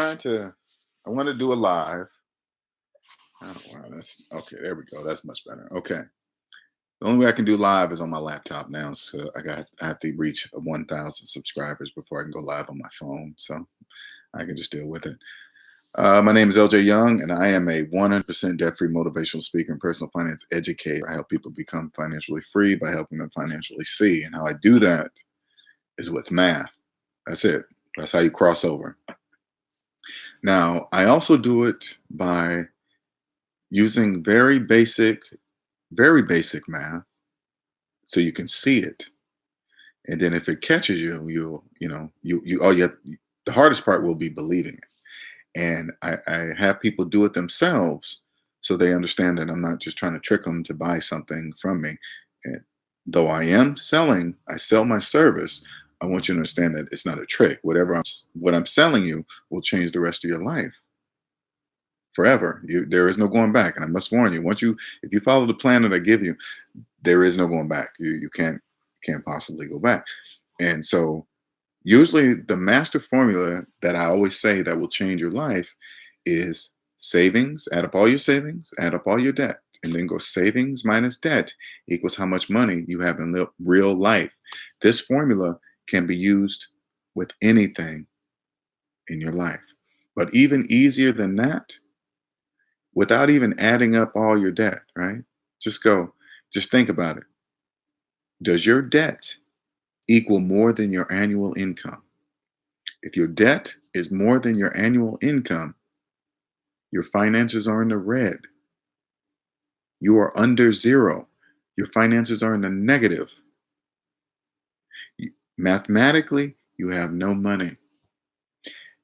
I want to do a live. Oh, wow, that's okay. There we go. That's much better. Okay. The only way I can do live is on my laptop now. So I have to reach 1,000 subscribers before I can go live on my phone. So I can just deal with it. My name is LJ Young, and I am a 100% debt-free motivational speaker and personal finance educator. I help people become financially free by helping them financially see. And how I do that is with math. That's it. That's how you cross over. Now, I also do it by using very basic math so you can see it. And then if it catches you, the hardest part will be believing it. And I have people do it themselves so they understand that I'm not just trying to trick them to buy something from me. And though I sell my service, I want you to understand that it's not a trick. What I'm selling you will change the rest of your life forever. There is no going back. And I must warn you, if you follow the plan that I give you, there is no going back. You can't possibly go back. And so usually the master formula that I always say that will change your life is savings. Add up all your savings, add up all your debt, and then go savings minus debt equals how much money you have in real life. This formula can be used with anything in your life. But even easier than that, without even adding up all your debt, right? Just think about it. Does your debt equal more than your annual income? If your debt is more than your annual income, your finances are in the red. You are under zero. Your finances are in the negative. Mathematically, you have no money.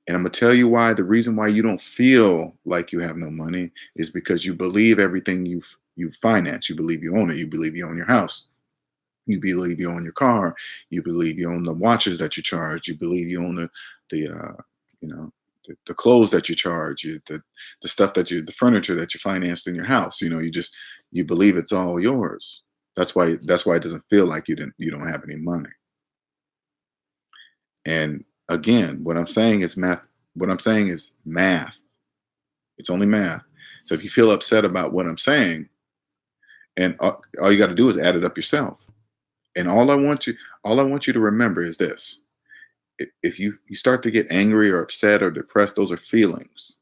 And I'm going to tell you why. The reason why you don't feel like you have no money is because you believe everything you finance. You believe you own it. You believe you own your house. You believe you own your car. You believe you own the watches that you charge. You believe you own the clothes that you charge. The stuff the furniture that you financed in your house. You believe it's all yours. That's why it doesn't feel like you don't have any money. And again, what I'm saying is math. What I'm saying is math. It's only math. So if you feel upset about what I'm saying, and all you got to do is add it up yourself. And all I want you to remember is this: if you start to get angry or upset or depressed, those are feelings.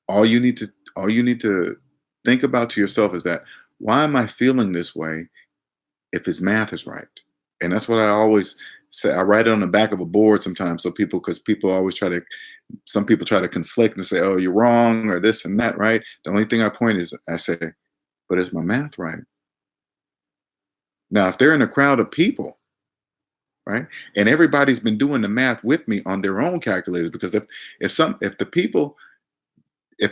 All you need to think about to yourself is that, why am I feeling this way if his math is right? And that's what I always say. I write it on the back of a board sometimes, so because some people try to conflict and say, oh, you're wrong, or this and that, right? The only thing I say, but is my math right? Now, if they're in a crowd of people, right, and everybody's been doing the math with me on their own calculators, because if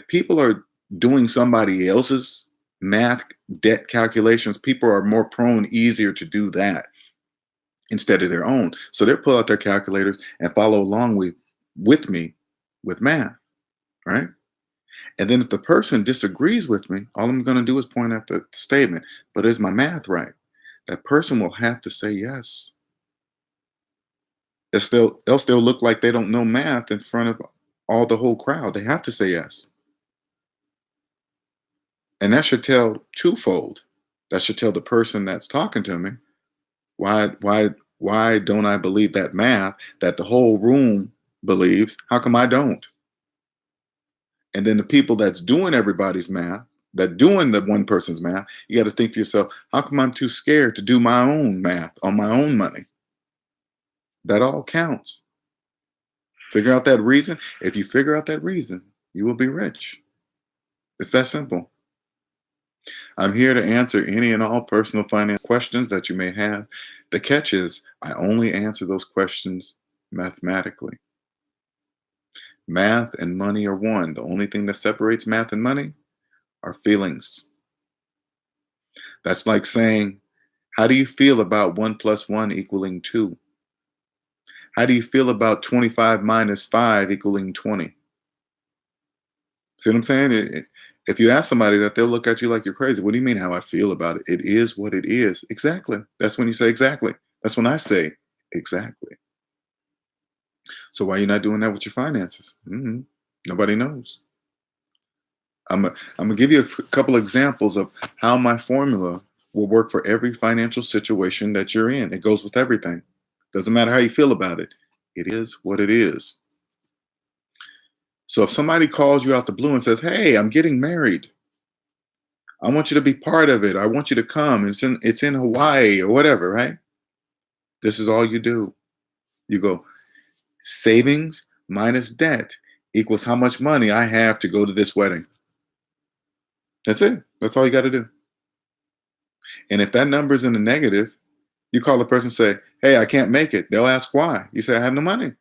people are doing somebody else's math debt calculations, people are more easier to do that instead of their own. So they pull out their calculators and follow along with me with math, right? And then if the person disagrees with me, all I'm going to do is point out the statement, but is my math right? That person will have to say yes. They'll still look like they don't know math in front of the whole crowd. They have to say yes. And that should tell twofold. That should tell the person that's talking to me, why don't I believe that math that the whole room believes? How come I don't? And then the people that's doing everybody's math, that doing the one person's math, you got to think to yourself, how come I'm too scared to do my own math on my own money? That all counts. Figure out that reason. If you figure out that reason, you will be rich. It's that simple. I'm here to answer any and all personal finance questions that you may have. The catch is, I only answer those questions mathematically. Math and money are one. The only thing that separates math and money are feelings. That's like saying, how do you feel about 1 + 1 equaling 2? How do you feel about 25 - 5 equaling 20? See what I'm saying? If you ask somebody that, they'll look at you like you're crazy. What do you mean how I feel about it? It is what it is. Exactly. That's when you say exactly. That's when I say exactly. So why are you not doing that with your finances? Nobody knows. I'm gonna give you a couple examples of how my formula will work for every financial situation that you're in. It goes with everything. Doesn't matter how you feel about it. It is what it is. So if somebody calls you out the blue and says, "Hey, I'm getting married. I want you to be part of it. I want you to come. It's in Hawaii or whatever, right?" This is all you do. You go, savings minus debt equals how much money I have to go to this wedding. That's it. That's all you got to do. And if that number's in the negative, you call the person and say, "Hey, I can't make it." They'll ask why. You say, "I have no money."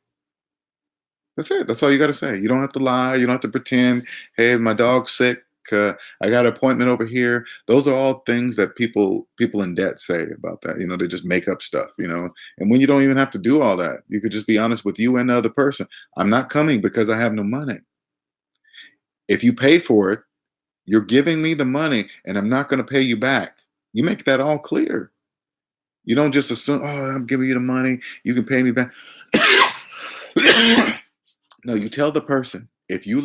That's it. That's all you got to say. You don't have to lie. You don't have to pretend, "Hey, my dog's sick. I got an appointment over here." Those are all things that people in debt say about that. They just make up stuff. And when you don't even have to do all that, you could just be honest with you and the other person. "I'm not coming because I have no money." If you pay for it, you're giving me the money, and I'm not going to pay you back. You make that all clear. You don't just assume, "Oh, I'm giving you the money. You can pay me back." No, you tell the person, if you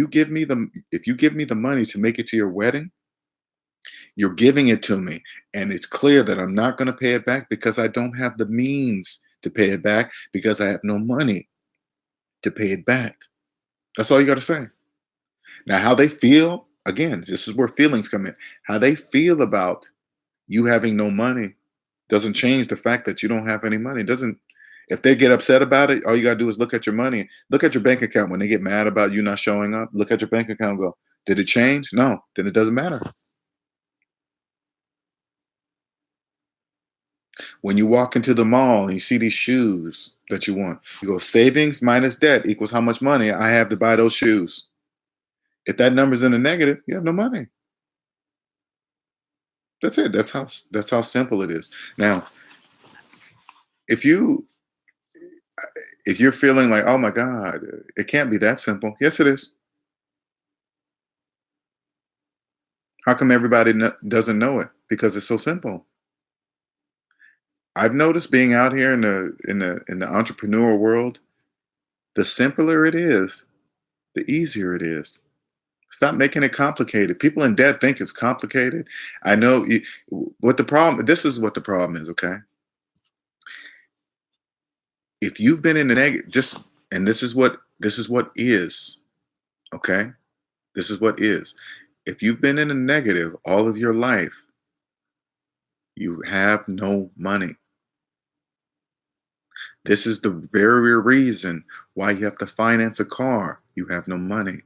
give me the money to make it to your wedding, you're giving it to me, and it's clear that I'm not going to pay it back because I don't have the means to pay it back because I have no money to pay it back. That's all you got to say. Now, how they feel, again, this is where feelings come in. How they feel about you having no money doesn't change the fact that you don't have any money. It doesn't. If they get upset about it, all you gotta do is look at your money. Look at your bank account when they get mad about you not showing up. Look at your bank account and go, "Did it change? No." Then it doesn't matter. When you walk into the mall and you see these shoes that you want, you go, savings minus debt equals how much money I have to buy those shoes. If that number's in the negative, you have no money. That's it. That's how simple it is. Now, if you if you're feeling like, "Oh my God, it can't be that simple." Yes, it is. How come everybody doesn't know it? Because it's so simple. I've noticed being out here in the entrepreneur world, the simpler it is, the easier it is. Stop making it complicated. People in debt think it's complicated. I know what the problem. This is what the problem is. Okay, if you've been in the negative, just and this is what is. Okay, this is what is. If you've been in a negative all of your life, you have no money. This is the very reason why you have to finance a car. You have no money.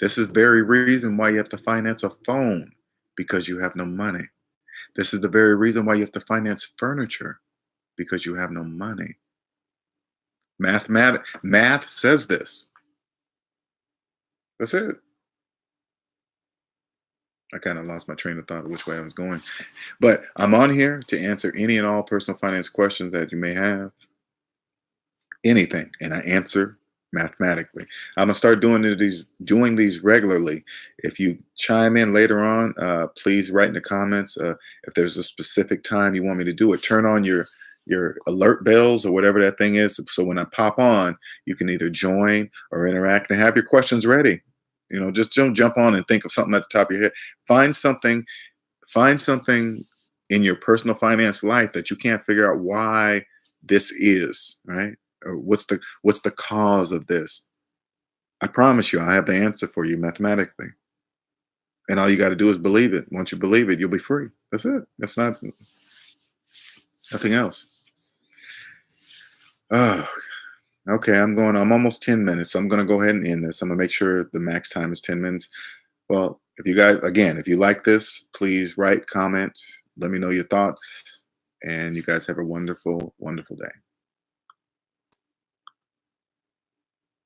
This is the very reason why you have to finance a phone because you have no money. This is the very reason why you have to finance furniture because you have no money. Math says this. That's it. I kind of lost my train of thought of which way I was going. But I'm on here to answer any and all personal finance questions that you may have. Anything, and I answer mathematically. I'm gonna start doing these regularly. If you chime in later on, please write in the comments if there's a specific time you want me to do it. Turn on your alert bells or whatever that thing is, so when I pop on, you can either join or interact and have your questions ready. Just don't jump on and think of something at the top of your head. Find something. Find something in your personal finance life that you can't figure out why this is right, or what's the cause of this. I promise you, I have the answer for you mathematically, and all you got to do is believe it. Once you believe it, you'll be free. That's it. That's not nothing else. Oh, okay. I'm almost 10 minutes, so I'm gonna go ahead and end this. I'm gonna make sure the max time is 10 minutes. Well, if you guys, again, if you like this, please write, comment, let me know your thoughts, and you guys have a wonderful, wonderful day.